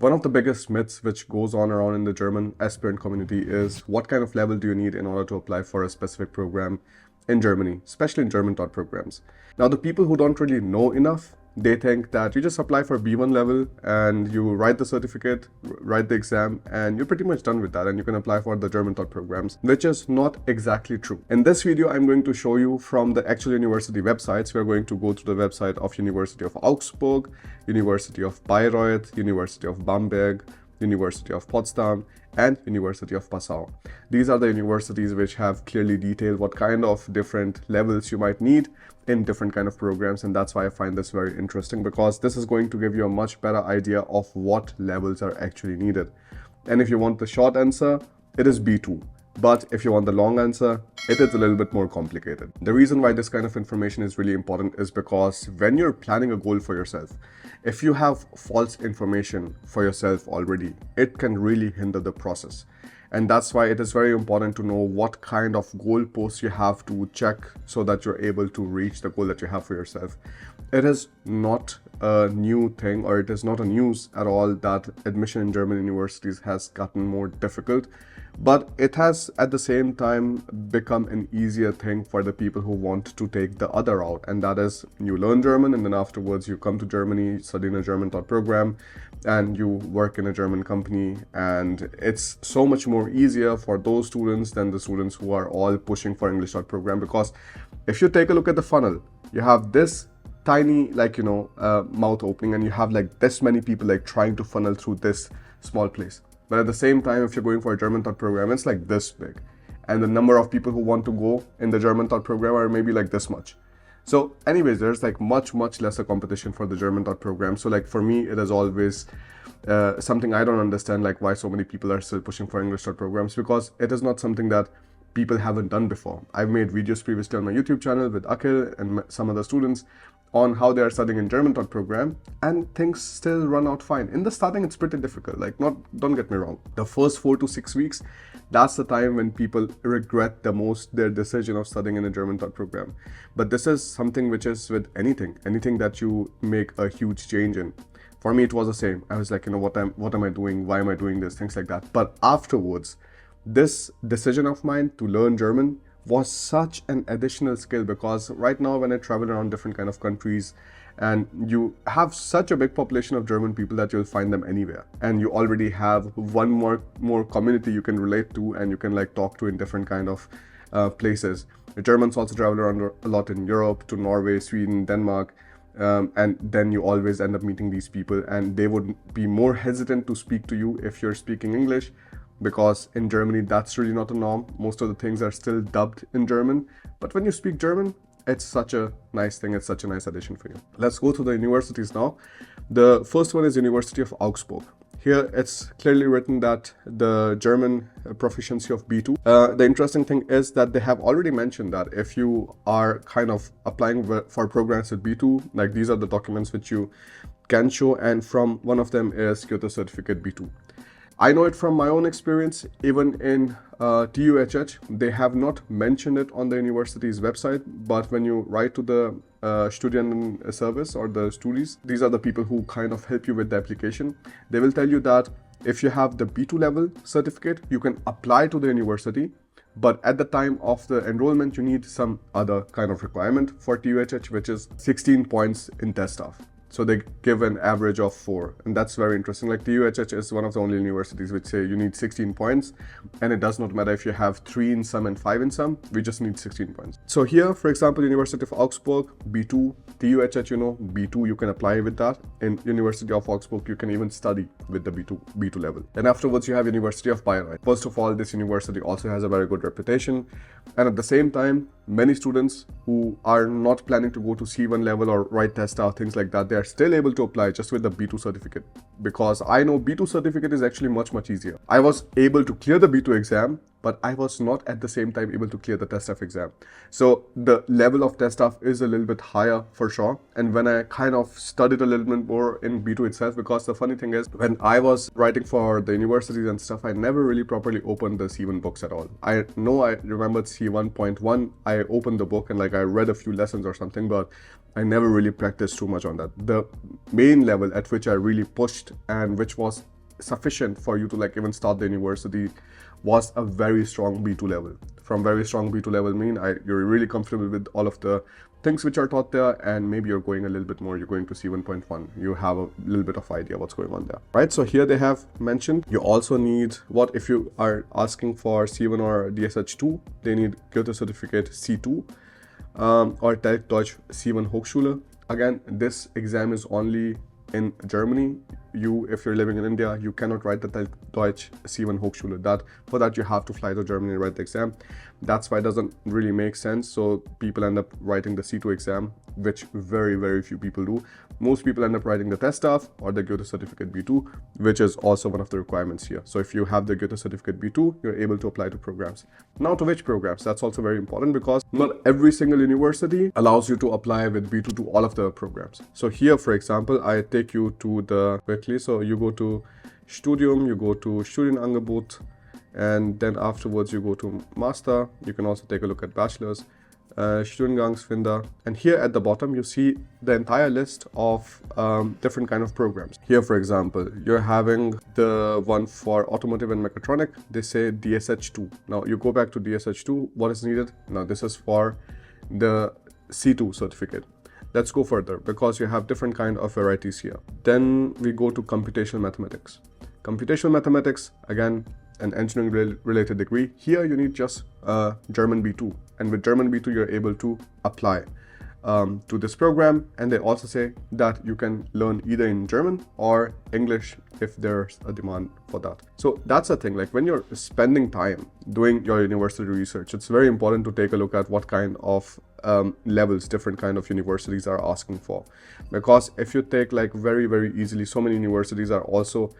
One of the biggest myths which goes on around in the German aspirant community is what kind of level do you need in order to apply for a specific program in Germany, especially in German taught programs. Now, the people who don't really know enough, they think that you just apply for B1 level and you write the certificate, write the exam, and you're pretty much done with that and you can apply for the German taught programs, which is not exactly true. In this video, I'm going to show you from the actual university websites. We're going to go to the website of University of Augsburg, University of Bayreuth, University of Bamberg, University of Potsdam, and University of Passau. These are the universities which have clearly detailed what kind of different levels you might need in different kind of programs, and that's why I find this very interesting, because this is going to give you a much better idea of what levels are actually needed. And if you want the short answer, it is B2. But if you want the long answer, it is a little bit more complicated. The reason why this kind of information is really important is because when you're planning a goal for yourself, if you have false information for yourself already, it can really hinder the process. And that's why it is very important to know what kind of goalposts you have to check so that you're able to reach the goal that you have for yourself. It is not a new thing, or it is not a news at all that admission in German universities has gotten more difficult, but it has at the same time become an easier thing for the people who want to take the other route, and that is you learn German and then afterwards you come to Germany, study in a German taught program, and you work in a German company. And it's so much more easier for those students than the students who are all pushing for English taught program, because if you take a look at the funnel, you have this tiny mouth opening, and you have like this many people like trying to funnel through this small place. But at the same time, if you're going for a German taught program, it's like this big, and the number of people who want to go in the German taught program are maybe like this much. So anyways, there's like much lesser competition for the German taught program. So like for me, it is always something I don't understand, like why so many people are still pushing for English taught programs, because it is not something that people haven't done before. I've made videos previously on my YouTube channel with Akhil and some other students on how they are studying in German taught program, and things still run out fine. In the starting, it's pretty difficult. Don't get me wrong. The first 4 to 6 weeks, that's the time when people regret the most their decision of studying in a German taught program. But this is something which is with anything that you make a huge change in. For me, it was the same. I was like, what am I doing? Why am I doing this? Things like that. But afterwards, this decision of mine to learn German was such an additional skill, because right now when I travel around different kind of countries, and you have such a big population of German people that you'll find them anywhere, and you already have one more community you can relate to and you can like talk to in different kind of places. The Germans also travel around a lot in Europe, to Norway, Sweden, Denmark, and then you always end up meeting these people, and they would be more hesitant to speak to you if you're speaking English, because in Germany, that's really not a norm. Most of the things are still dubbed in German. But when you speak German, it's such a nice thing. It's such a nice addition for you. Let's go to the universities now. The first one is University of Augsburg. Here, it's clearly written that the German proficiency of B2. The interesting thing is that they have already mentioned that if you are kind of applying for programs with B2, like these are the documents which you can show, and from one of them is Goethe Certificate B2. I know it from my own experience. Even in TUHH, they have not mentioned it on the university's website, but when you write to the Studien service or the Studis, these are the people who kind of help you with the application. They will tell you that if you have the B2 level certificate, you can apply to the university, but at the time of the enrollment, you need some other kind of requirement for TUHH, which is 16 points in test staff. So they give an average of 4, and that's very interesting. Like TUHH is one of the only universities which say you need 16 points, and it does not matter if you have 3 in some and 5 in some, we just need 16 points. So here, for example, University of Augsburg, B2, TUHH, B2, you can apply with that. In University of Augsburg, you can even study with the B2 level. Then afterwards, you have University of Bayreuth. First of all, this university also has a very good reputation, and at the same time, many students who are not planning to go to C1 level or write test out, things like that, they are still able to apply just with the B2 certificate, because I know B2 certificate is actually much easier. I was able to clear the B2 exam but I was not at the same time able to clear the test F exam. So the level of test F is a little bit higher for sure. And when I kind of studied a little bit more in B2 itself, because the funny thing is, when I was writing for the universities and stuff, I never really properly opened the C1 books at all. I know I remembered C1.1, I opened the book and like I read a few lessons or something, but I never really practiced too much on that. The main level at which I really pushed and which was sufficient for you to like even start the university was a very strong B2 level. From very strong B2 level you're really comfortable with all of the things which are taught there, and maybe you're going a little bit more, you're going to C1.1, you have a little bit of idea what's going on there, right? So here they have mentioned you also need, what if you are asking for C1 or DSH2, they need Goethe certificate C2 or Telk Deutsch C1 Hochschule. Again, this exam is only in Germany. If you're living in India, you cannot write the Telk Deutsch C1 Hochschule. For that you have to fly to Germany and write the exam. That's why it doesn't really make sense. So people end up writing the C2 exam, which very, very few people do. Most people end up writing the test staff or the Goethe certificate B2, which is also one of the requirements here. So if you have the Goethe certificate B2, you're able to apply to programs. Now to which programs? That's also very important, because not every single university allows you to apply with B2 to all of the programs. So here, for example, I take you to the quickly. So you go to Studium, you go to Studienangebot, and then afterwards you go to Master. You can also take a look at Bachelor's, Studiengangsfinder, and here at the bottom you see the entire list of different kind of programs. Here, for example, you're having the one for automotive and mechatronic. They say DSH2. Now you go back to DSH2. What is needed? Now this is for the C2 certificate. Let's go further, because you have different kind of varieties here. Then we go to computational mathematics. Computational mathematics, again, an engineering related degree. Here you need just German B2, and with German B2 you're able to apply to this program. And they also say that you can learn either in German or English if there's a demand for that. So that's the thing, like when you're spending time doing your university research, it's very important to take a look at what kind of levels different kind of universities are asking for. Because if you take like very, very easily, so many universities are also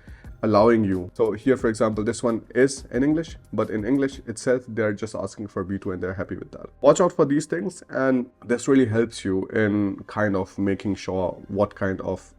allowing you. So here, for example, this one is in English, but in English itself, they're just asking for B2 and they're happy with that. Watch out for these things, and this really helps you in kind of making sure what kind of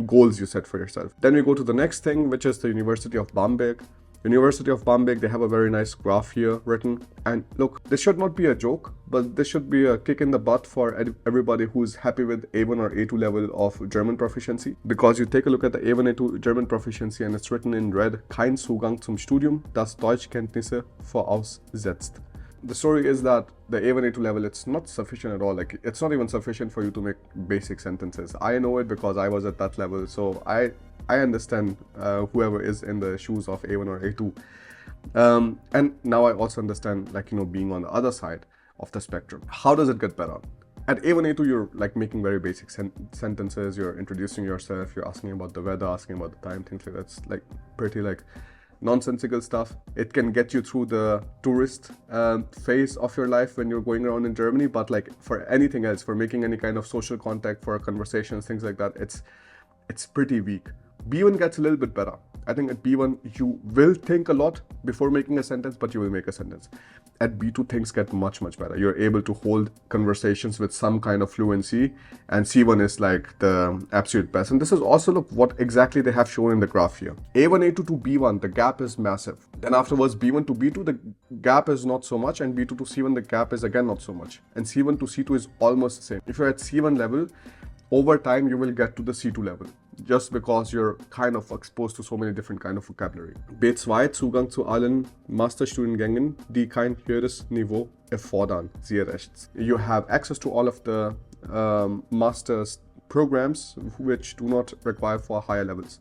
goals you set for yourself. Then we go to the next thing, which is the University of Bamberg. University of Bamberg, they have a very nice graph here written. And look, this should not be a joke, but this should be a kick in the butt for everybody who's happy with A1 or A2 level of German proficiency. Because you take a look at the A1, A2 German proficiency and it's written in red, kein Zugang zum Studium, das Deutschkenntnisse voraussetzt. The story is that the A1, A2 level, it's not sufficient at all. Like, it's not even sufficient for you to make basic sentences. I know it because I was at that level. So I understand whoever is in the shoes of A1 or A2. And now I also understand, like, being on the other side of the spectrum. How does it get better? At A1, A2, you're like making very basic sentences. You're introducing yourself. You're asking about the weather, asking about the time, things like that. It's like pretty like nonsensical stuff. It can get you through the tourist phase of your life when you're going around in Germany. But like for anything else, for making any kind of social contact, for conversations, things like that, it's pretty weak. B1 gets a little bit better. I think at B1, you will think a lot before making a sentence, but you will make a sentence. At B2, things get much, much better. You're able to hold conversations with some kind of fluency, and C1 is like the absolute best. And this is also, look, what exactly they have shown in the graph here. A1, A2 to B1, the gap is massive. Then afterwards, B1 to B2, the gap is not so much, and B2 to C1, the gap is again not so much. And C1 to C2 is almost the same. If you're at C1 level, over time, you will get to the C2 level, just because you're kind of exposed to so many different kind of vocabulary. B2, Zugang zu allen Masterstudiengängen, die kein höheres Niveau erfordern, siehe rechts. You have access to all of the master's programs which do not require for higher levels.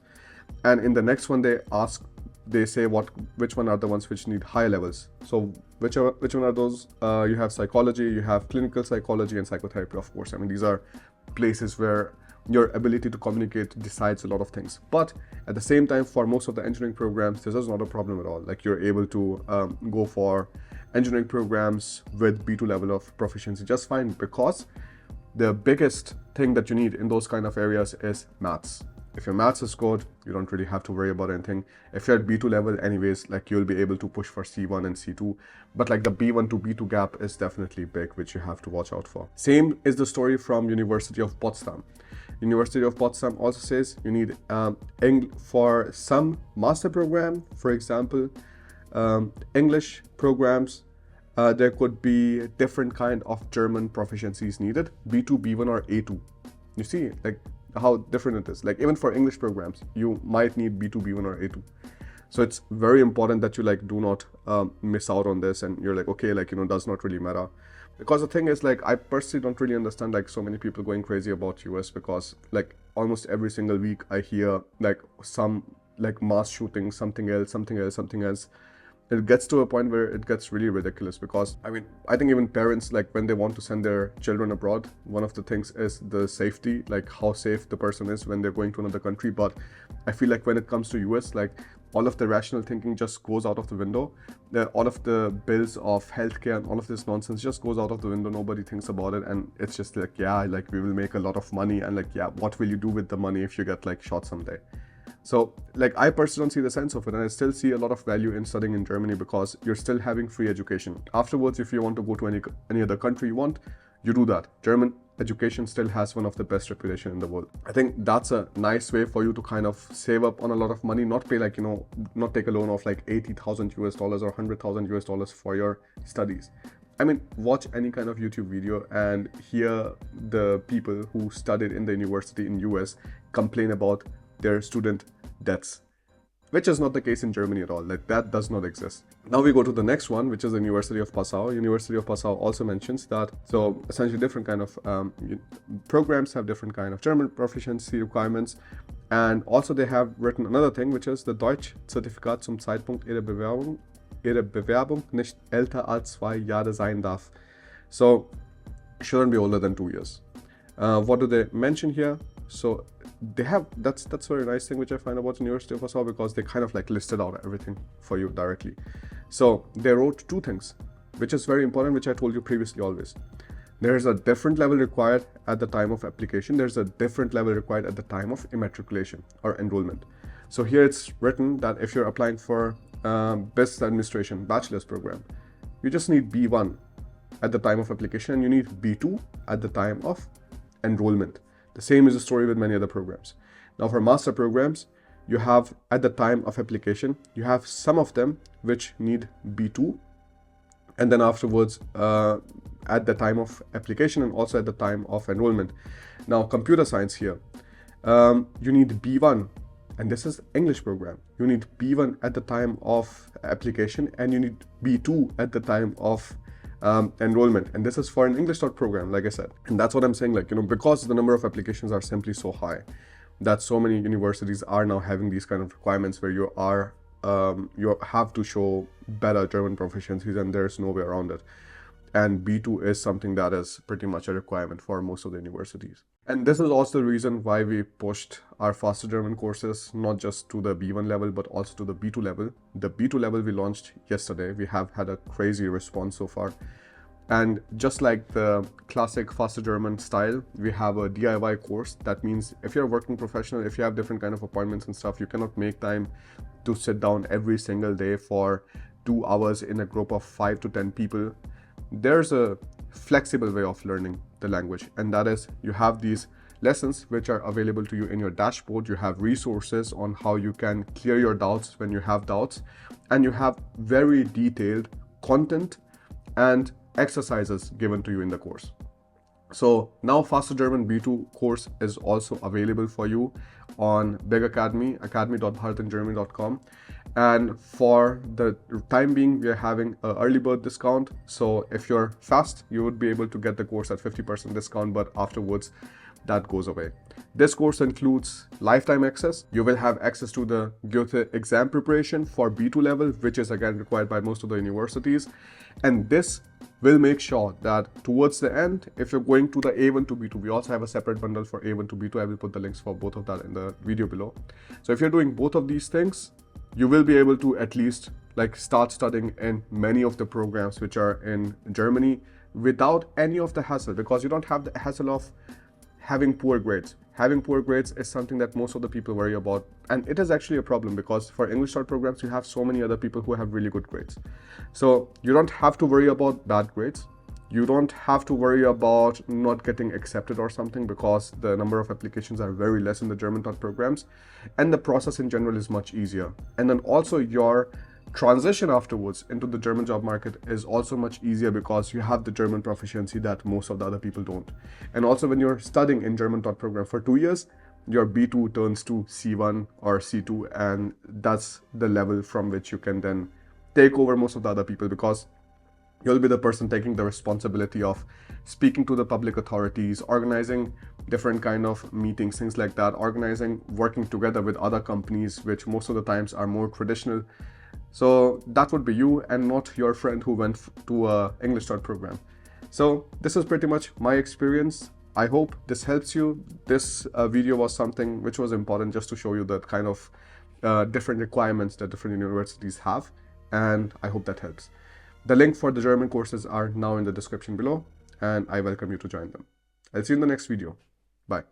And in the next one, they say which one are the ones which need higher levels. So which one are those? You have psychology, you have clinical psychology, and psychotherapy, of course. I mean, these are places where your ability to communicate decides a lot of things. But at the same time, for most of the engineering programs, this is not a problem at all. Like, you're able to go for engineering programs with B2 level of proficiency just fine, because the biggest thing that you need in those kind of areas is maths. If your maths is good, you don't really have to worry about anything. If you're at B2 level anyways, like you'll be able to push for C1 and C2, but like the B1 to B2 gap is definitely big, which you have to watch out for. Same is the story from University of Potsdam. University of Potsdam also says you need for some master program, for example, English programs, there could be different kind of German proficiencies needed, B2, B1 or A2. You see like how different it is. Like even for English programs, you might need B2, B1 or A2. So it's very important that you like do not miss out on this and you're like, okay, like, you know, does not really matter. Because the thing is, like, I personally don't really understand like so many people going crazy about US, because like almost every single week I hear like some like mass shooting, something else. It gets to a point where it gets really ridiculous, because I mean, I think even parents, like when they want to send their children abroad, one of the things is the safety, like how safe the person is when they're going to another country. But I feel like when it comes to US, like all of the rational thinking just goes out of the window. All of the bills of healthcare and all of this nonsense just goes out of the window. Nobody thinks about it, and it's just like, yeah, like we will make a lot of money, and like, yeah, what will you do with the money if you get like shot someday? So like I personally don't see the sense of it, and I still see a lot of value in studying in Germany, because you're still having free education. Afterwards, if you want to go to any other country you want, you do that. German education still has one of the best reputation in the world. I think that's a nice way for you to kind of save up on a lot of money, not pay like, you know, not take a loan of like 80,000 US dollars or 100,000 US dollars for your studies. I mean, watch any kind of YouTube video and hear the people who studied in the university in US complain about their student debts, which is not the case in Germany at all. Like that does not exist. Now we go to the next one, which is the University of Passau. University of Passau also mentions that, so essentially different kind of programs have different kind of German proficiency requirements. And also they have written another thing, which is the Deutsch-Zertifikat zum Zeitpunkt ihrer Bewerbung nicht älter als 2 Jahre sein darf. So shouldn't be older than 2 years. What do they mention here? So they have, that's a very nice thing which I find about the University of Passau, because they kind of like listed out everything for you directly. So they wrote 2 things, which is very important, which I told you previously always. There's a different level required at the time of application. There's a different level required at the time of immatriculation or enrollment. So here it's written that if you're applying for business administration bachelor's program, you just need B1 at the time of application, and you need B2 at the time of enrollment. The same is the story with many other programs. Now for master programs, you have at the time of application, you have some of them which need B2, and then afterwards at the time of application and also at the time of enrollment. Now computer science here, you need B1, and this is English program. You need B1 at the time of application, and you need B2 at the time of enrollment, and this is for an English program, like I said. And that's what I'm saying, like, you know, because the number of applications are simply so high that so many universities are now having these kind of requirements where you have to show better German proficiencies, and there's no way around it. And B2 is something that is pretty much a requirement for most of the universities. And this is also the reason why we pushed our faster German courses, not just to the B1 level, but also to the B2 level. The B2 level we launched yesterday. We have had a crazy response so far. And just like the classic faster German style, we have a DIY course. That means if you're a working professional, if you have different kind of appointments and stuff, you cannot make time to sit down every single day for 2 hours in a group of 5 to 10 people. There's a flexible way of learning the language, and that is you have these lessons which are available to you in your dashboard. You have resources on how you can clear your doubts when you have doubts, and you have very detailed content and exercises given to you in the course. So now Faster German B2 course is also available for you on Big Academy, academy.bharatingermany.com. And for the time being, we are having an early bird discount. So if you're fast, you would be able to get the course at 50% discount, but afterwards that goes away. This course includes lifetime access. You will have access to the Goethe exam preparation for B2 level, which is again required by most of the universities. And this will make sure that towards the end, if you're going to the A1 to B2, we also have a separate bundle for A1 to B2. I will put the links for both of that in the video below. So if you're doing both of these things, you will be able to at least like start studying in many of the programs which are in Germany without any of the hassle, because you don't have the hassle of having poor grades. Having poor grades is something that most of the people worry about, and it is actually a problem because for English start programs, you have so many other people who have really good grades. So you don't have to worry about bad grades. You don't have to worry about not getting accepted or something because the number of applications are very less in the German taught programs, and the process in general is much easier. And then also your transition afterwards into the German job market is also much easier because you have the German proficiency that most of the other people don't. And also when you're studying in German taught program for 2 years, your B2 turns to C1 or C2, and that's the level from which you can then take over most of the other people because you'll be the person taking the responsibility of speaking to the public authorities, organizing different kind of meetings, things like that, organizing, working together with other companies, which most of the times are more traditional. So that would be you and not your friend who went to a English start program. So this is pretty much my experience. I hope this helps you. This video was something which was important just to show you the kind of different requirements that different universities have, and I hope that helps. The link for the German courses are now in the description below, and I welcome you to join them. I'll see you in the next video. Bye.